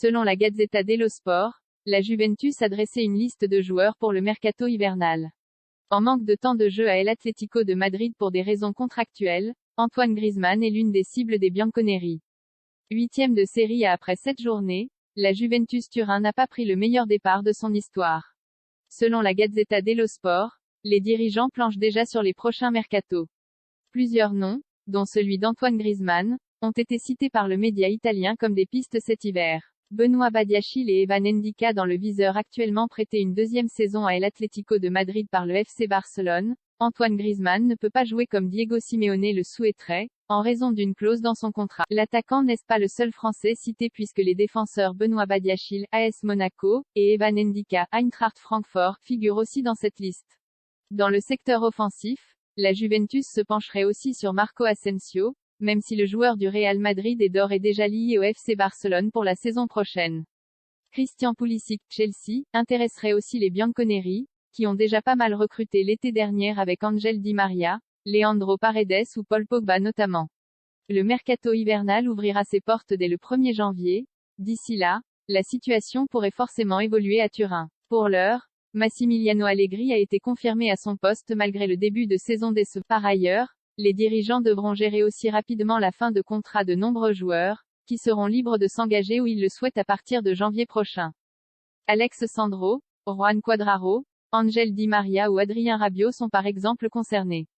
Selon la Gazzetta dello Sport, la Juventus a dressé une liste de joueurs pour le mercato hivernal. En manque de temps de jeu à El Atlético de Madrid pour des raisons contractuelles, Antoine Griezmann est l'une des cibles des bianconeri. 8e de Serie A après 7 journées, la Juventus Turin n'a pas pris le meilleur départ de son histoire. Selon la Gazzetta dello Sport, les dirigeants planchent déjà sur les prochains mercatos. Plusieurs noms, dont celui d'Antoine Griezmann, ont été cités par le média italien comme des pistes cet hiver. Benoît Badiachile et Evan Ndika dans le viseur actuellement prêtés une deuxième saison à El Atlético de Madrid par le FC Barcelone. Antoine Griezmann ne peut pas jouer comme Diego Simeone le souhaiterait, en raison d'une clause dans son contrat. L'attaquant n'est pas le seul Français cité puisque les défenseurs Benoît Badiachile, AS Monaco, et Evan Ndika, Eintracht Francfort, figurent aussi dans cette liste. Dans le secteur offensif, la Juventus se pencherait aussi sur Marco Asensio, même si le joueur du Real Madrid est d'ores et déjà lié au FC Barcelone pour la saison prochaine. Christian Pulisic, Chelsea, intéresserait aussi les bianconeri, qui ont déjà pas mal recruté l'été dernier avec Angel Di Maria, Leandro Paredes ou Paul Pogba notamment. Le mercato hivernal ouvrira ses portes dès le 1er janvier. D'ici là, la situation pourrait forcément évoluer à Turin. Pour l'heure, Massimiliano Allegri a été confirmé à son poste malgré le début de saison décevant. Par ailleurs, les dirigeants devront gérer aussi rapidement la fin de contrat de nombreux joueurs, qui seront libres de s'engager où ils le souhaitent à partir de janvier prochain. Alex Sandro, Juan Cuadraro, Angel Di Maria ou Adrien Rabiot sont par exemple concernés.